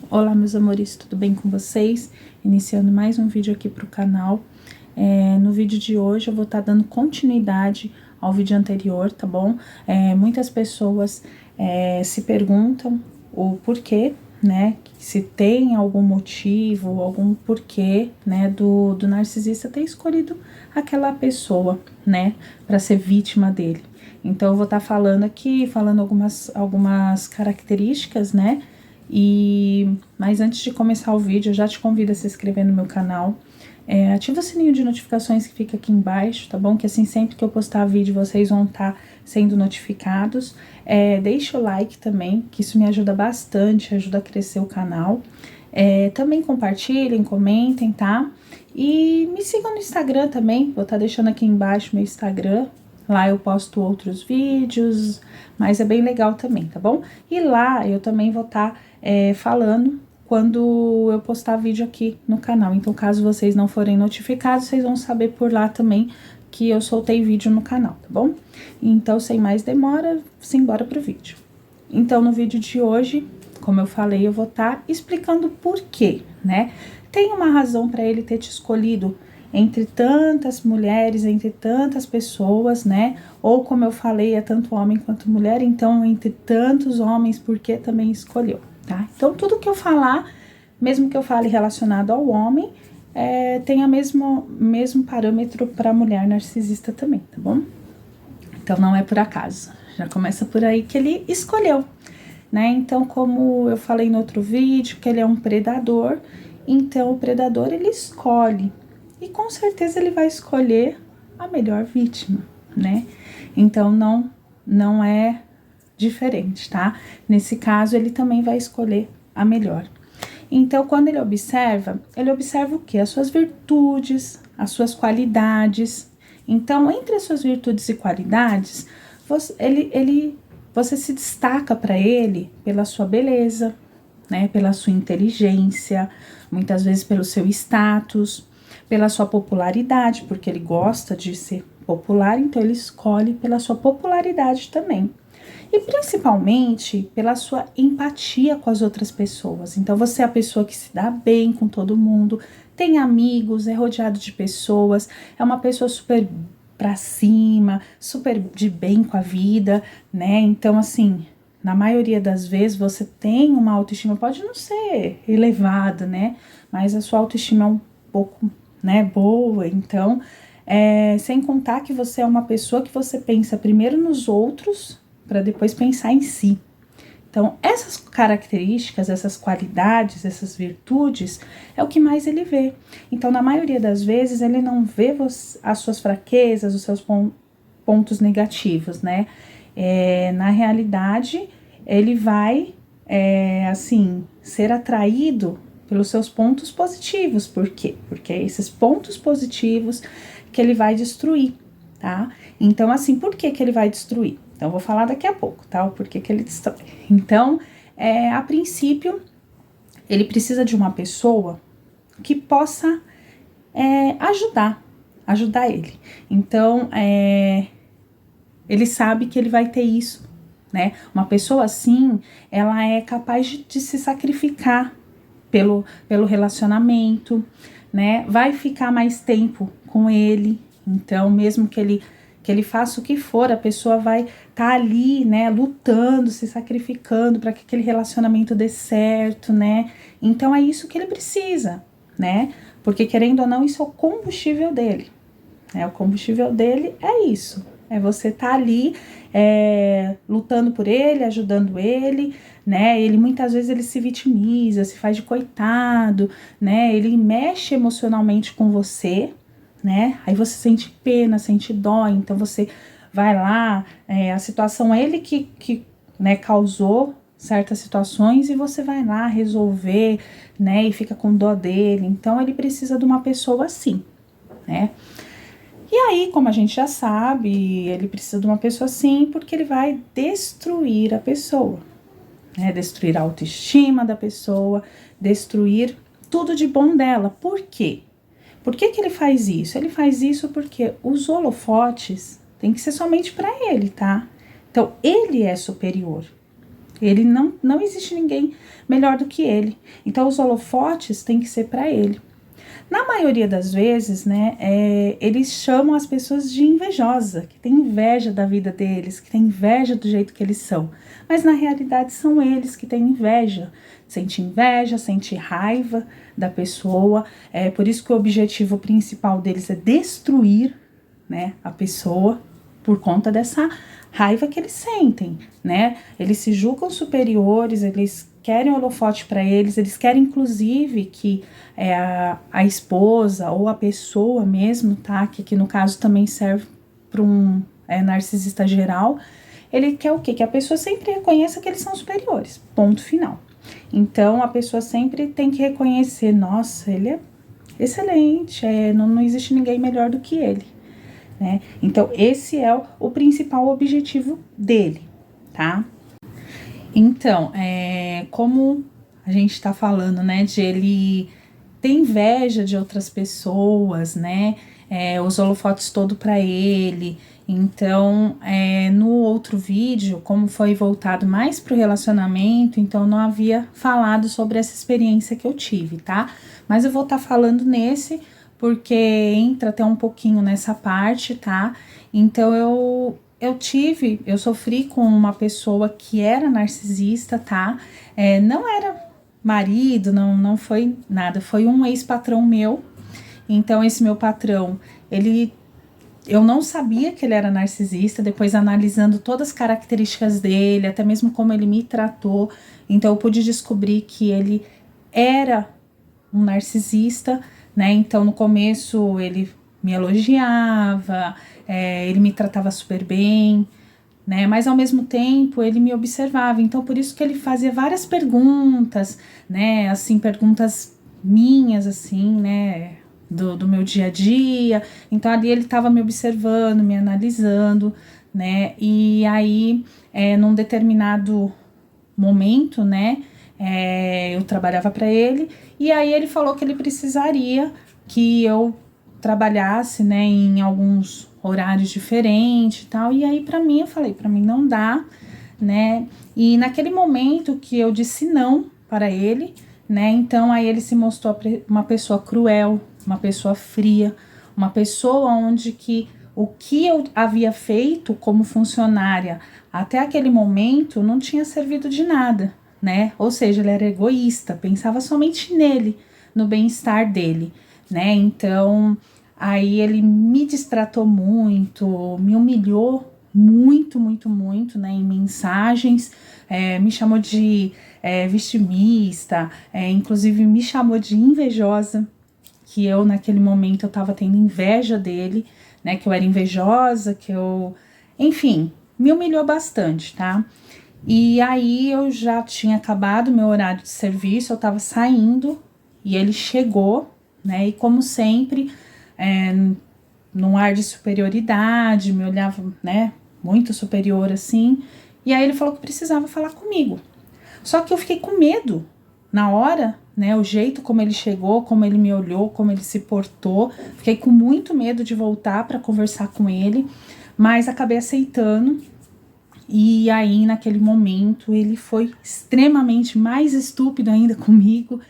Olá, meus amores, tudo bem com vocês? Iniciando mais um vídeo aqui para o canal. No vídeo de hoje eu vou estar dando continuidade ao vídeo anterior, tá bom? Muitas pessoas se perguntam o porquê, né? Se tem algum motivo, algum porquê, né, do narcisista ter escolhido aquela pessoa, né, para ser vítima dele. Então eu vou estar falando aqui, algumas características, né? Mas antes de começar o vídeo, eu já te convido a se inscrever no meu canal. Ativa o sininho de notificações que fica aqui embaixo, tá bom? Que assim, sempre que eu postar vídeo, vocês vão estar sendo notificados. Deixa o like também, que isso me ajuda bastante, ajuda a crescer o canal. Também compartilhem, comentem, tá? E me sigam no Instagram também, vou estar deixando aqui embaixo meu Instagram. Lá eu posto outros vídeos, mas é bem legal também, tá bom? E lá eu também vou estar falando quando eu postar vídeo aqui no canal. Então, caso vocês não forem notificados, vocês vão saber por lá também que eu soltei vídeo no canal, tá bom? Então, sem mais demora, simbora pro vídeo. Então, no vídeo de hoje, como eu falei, eu vou estar explicando por quê, né? Tem uma razão para ele ter te escolhido entre tantas mulheres, entre tantas pessoas, né? Ou como eu falei, é tanto homem quanto mulher, então entre tantos homens, porque também escolheu, tá? Então tudo que eu falar, mesmo que eu fale relacionado ao homem, tem o mesmo parâmetro para mulher narcisista também, tá bom? Então não é por acaso, já começa por aí que ele escolheu, né? Então, como eu falei no outro vídeo, que ele é um predador, então o predador ele escolhe. E com certeza ele vai escolher a melhor vítima, né? Então não é diferente, tá? Nesse caso ele também vai escolher a melhor. Então quando ele observa o quê? As suas virtudes, as suas qualidades. Então entre as suas virtudes e qualidades, você se destaca para ele pela sua beleza, né? Pela sua inteligência, muitas vezes pelo seu status, pela sua popularidade, porque ele gosta de ser popular, então ele escolhe pela sua popularidade também. E principalmente pela sua empatia com as outras pessoas. Então você é a pessoa que se dá bem com todo mundo, tem amigos, é rodeado de pessoas, é uma pessoa super pra cima, super de bem com a vida, né? Então assim, na maioria das vezes você tem uma autoestima, pode não ser elevada, né? Mas a sua autoestima é um pouco, né, boa. Então, sem contar que você é uma pessoa que você pensa primeiro nos outros para depois pensar em si. Então, essas características, essas qualidades, essas virtudes, é o que mais ele vê. Então, na maioria das vezes, ele não vê as suas fraquezas, os seus pontos negativos, né? Na realidade, ele vai, assim, ser atraído pelos seus pontos positivos. Por quê? Porque é esses pontos positivos que ele vai destruir, tá? Então, assim, por que ele vai destruir? Então, eu vou falar daqui a pouco, tá? O porquê que ele destrói. Então, a princípio, ele precisa de uma pessoa que possa ajudar ele. Então, ele sabe que ele vai ter isso, né? Uma pessoa assim, ela é capaz de se sacrificar pelo relacionamento, né? Vai ficar mais tempo com ele. Então, mesmo que ele faça o que for, a pessoa vai estar ali, né, lutando, se sacrificando para que aquele relacionamento dê certo, né? Então é isso que ele precisa, né? Porque querendo ou não, isso é o combustível dele. O combustível dele é isso. É você estar ali lutando por ele, ajudando ele, né? Ele muitas vezes ele se vitimiza, se faz de coitado, né? Ele mexe emocionalmente com você, né? Aí você sente pena, sente dó, então você vai lá, a situação ele que né, causou certas situações e você vai lá resolver, né? E fica com dó dele. Então ele precisa de uma pessoa assim, né? E aí, como a gente já sabe, ele precisa de uma pessoa assim porque ele vai destruir a pessoa, né? Destruir a autoestima da pessoa, destruir tudo de bom dela. Por quê? Por que ele faz isso? Ele faz isso porque os holofotes tem que ser somente para ele, tá? Então, ele é superior. Ele não existe ninguém melhor do que ele. Então os holofotes têm que ser para ele. Na maioria das vezes, né, eles chamam as pessoas de invejosa, que tem inveja da vida deles, que tem inveja do jeito que eles são. Mas na realidade são eles que têm inveja. Sente raiva da pessoa. É por isso que o objetivo principal deles é destruir, né, a pessoa, por conta dessa raiva que eles sentem, né? Eles se julgam superiores, eles querem holofote para eles querem inclusive que a esposa ou a pessoa mesmo, tá? Que no caso também serve para um narcisista geral. Ele quer o quê? Que a pessoa sempre reconheça que eles são superiores, ponto final. Então a pessoa sempre tem que reconhecer, nossa, ele é excelente, não existe ninguém melhor do que ele, né? Então esse é o principal objetivo dele, tá? Então, como a gente tá falando, né, de ele ter inveja de outras pessoas, né, os holofotes todo para ele. Então, no outro vídeo, como foi voltado mais pro relacionamento, então não havia falado sobre essa experiência que eu tive, tá? Mas eu vou estar falando nesse, porque entra até um pouquinho nessa parte, tá? Então, eu sofri com uma pessoa que era narcisista, tá? Não era marido, não foi nada, foi um ex-patrão meu. Então, esse meu patrão, eu não sabia que ele era narcisista, depois analisando todas as características dele, até mesmo como ele me tratou, então eu pude descobrir que ele era um narcisista, né? Então, no começo, ele me elogiava, ele me tratava super bem, né? Mas ao mesmo tempo ele me observava, então por isso que ele fazia várias perguntas, né? Assim, perguntas minhas, assim, né? Do meu dia a dia. Então ali ele estava me observando, me analisando, né? E aí, num determinado momento, né? Eu trabalhava para ele e aí ele falou que ele precisaria que eu trabalhasse, né, em alguns horários diferentes e tal. E aí para mim eu falei, para mim não dá, né? E naquele momento que eu disse não para ele, né? Então aí ele se mostrou uma pessoa cruel, uma pessoa fria, uma pessoa onde que o que eu havia feito como funcionária até aquele momento não tinha servido de nada, né? Ou seja, ele era egoísta, pensava somente nele, no bem-estar dele, né? Então, aí ele me distratou muito, me humilhou muito, muito, muito, né? Em mensagens, me chamou de vitimista, inclusive me chamou de invejosa, que eu naquele momento eu tava tendo inveja dele, né? Que eu era invejosa, enfim, me humilhou bastante, tá? E aí eu já tinha acabado meu horário de serviço, eu tava saindo e ele chegou, né? E como sempre, num ar de superioridade, me olhava, né? Muito superior assim. E aí ele falou que precisava falar comigo. Só que eu fiquei com medo na hora, né? O jeito como ele chegou, como ele me olhou, como ele se portou. Fiquei com muito medo de voltar para conversar com ele, mas acabei aceitando. E aí, naquele momento, ele foi extremamente mais estúpido ainda comigo,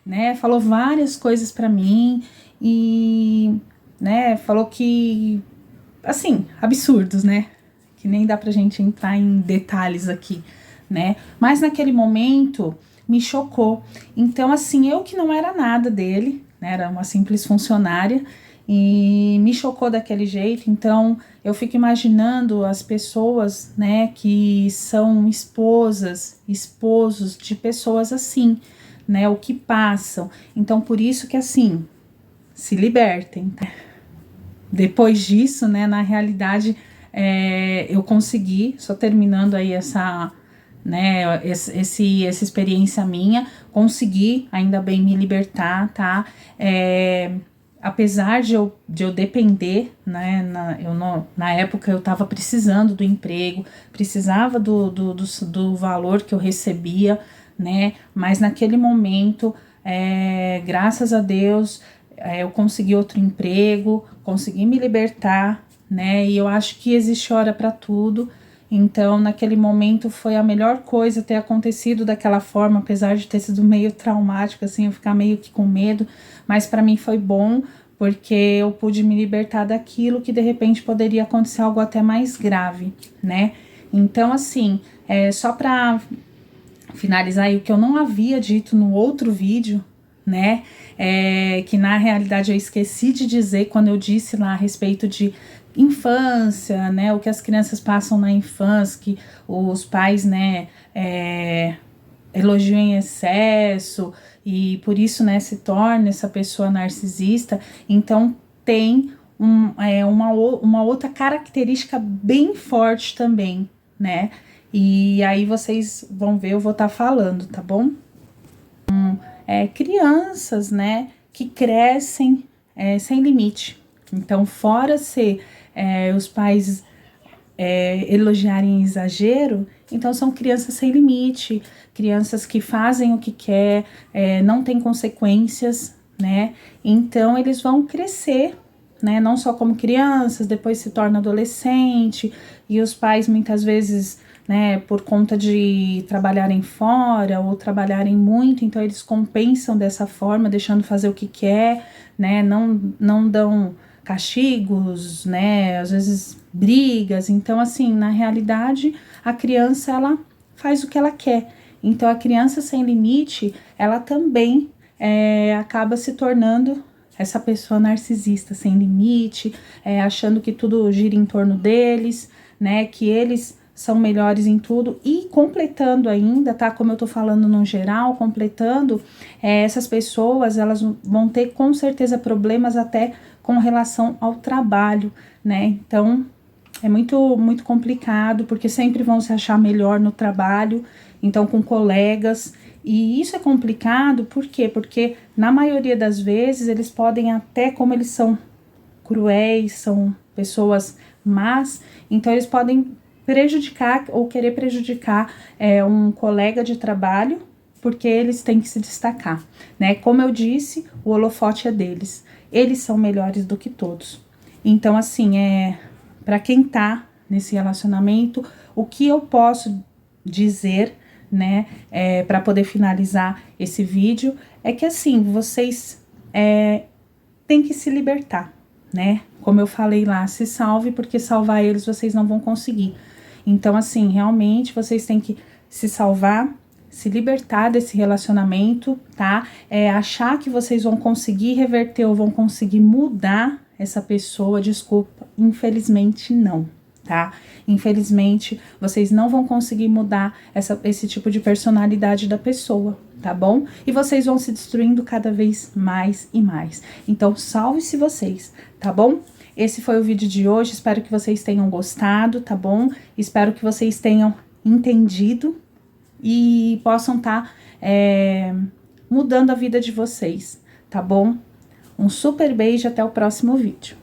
né? Falou várias coisas para mim e, né, falou que, assim, absurdos, né? Que nem dá pra gente entrar em detalhes aqui, né? Mas naquele momento me chocou. Então, assim, eu que não era nada dele, né? Era uma simples funcionária e me chocou daquele jeito. Então eu fico imaginando as pessoas, né, que são esposos de pessoas assim, né, o que passam. Então por isso que assim, se libertem. Depois disso, né, na realidade, eu consegui, só terminando aí essa, né, essa experiência minha, consegui ainda bem me libertar, tá? Apesar de eu depender, né, na época eu estava precisando do emprego, precisava do valor que eu recebia, né, mas naquele momento, graças a Deus, eu consegui outro emprego, consegui me libertar, né, e eu acho que existe hora para tudo, Então, naquele momento foi a melhor coisa ter acontecido daquela forma, apesar de ter sido meio traumático, assim, eu ficar meio que com medo, mas para mim foi bom, porque eu pude me libertar daquilo que de repente poderia acontecer algo até mais grave, né? Então, assim, só para finalizar aí, o que eu não havia dito no outro vídeo, né, que na realidade eu esqueci de dizer quando eu disse lá a respeito de infância, né, o que as crianças passam na infância, que os pais, né, elogiam em excesso e por isso, né, se torna essa pessoa narcisista. Então tem uma outra característica bem forte também, né, e aí vocês vão ver, eu vou estar falando, tá bom? Crianças, né, que crescem sem limite. Então, fora se os pais elogiarem em exagero, então são crianças sem limite, crianças que fazem o que quer, não tem consequências, né? Então, eles vão crescer, né? Não só como crianças, depois se torna adolescente, e os pais muitas vezes, né, por conta de trabalharem fora ou trabalharem muito, então eles compensam dessa forma, deixando fazer o que quer, né, não dão castigos, né, às vezes brigas. Então, assim, na realidade, a criança, ela faz o que ela quer. Então, a criança sem limite, ela também acaba se tornando essa pessoa narcisista, sem limite, achando que tudo gira em torno deles, né, que eles são melhores em tudo, e completando ainda, tá, como eu tô falando no geral, completando, essas pessoas, elas vão ter com certeza problemas até com relação ao trabalho, né, então é muito complicado, porque sempre vão se achar melhor no trabalho, então com colegas, e isso é complicado, por quê? Porque na maioria das vezes eles podem até, como eles são cruéis, são pessoas más, então eles podem prejudicar ou querer prejudicar um colega de trabalho, porque eles têm que se destacar, né? Como eu disse, o holofote é deles, eles são melhores do que todos. Então, assim, para quem tá nesse relacionamento, o que eu posso dizer, né, para poder finalizar esse vídeo, é que assim, vocês têm que se libertar, né? Como eu falei lá, se salve, porque salvar eles vocês não vão conseguir. Então, assim, realmente vocês têm que se salvar, se libertar desse relacionamento, tá? Achar que vocês vão conseguir reverter ou vão conseguir mudar essa pessoa, desculpa, infelizmente não, tá? Infelizmente, vocês não vão conseguir mudar esse tipo de personalidade da pessoa, tá bom? E vocês vão se destruindo cada vez mais e mais. Então, salve-se vocês, tá bom? Esse foi o vídeo de hoje, espero que vocês tenham gostado, tá bom? Espero que vocês tenham entendido e possam estar mudando a vida de vocês, tá bom? Um super beijo, até o próximo vídeo.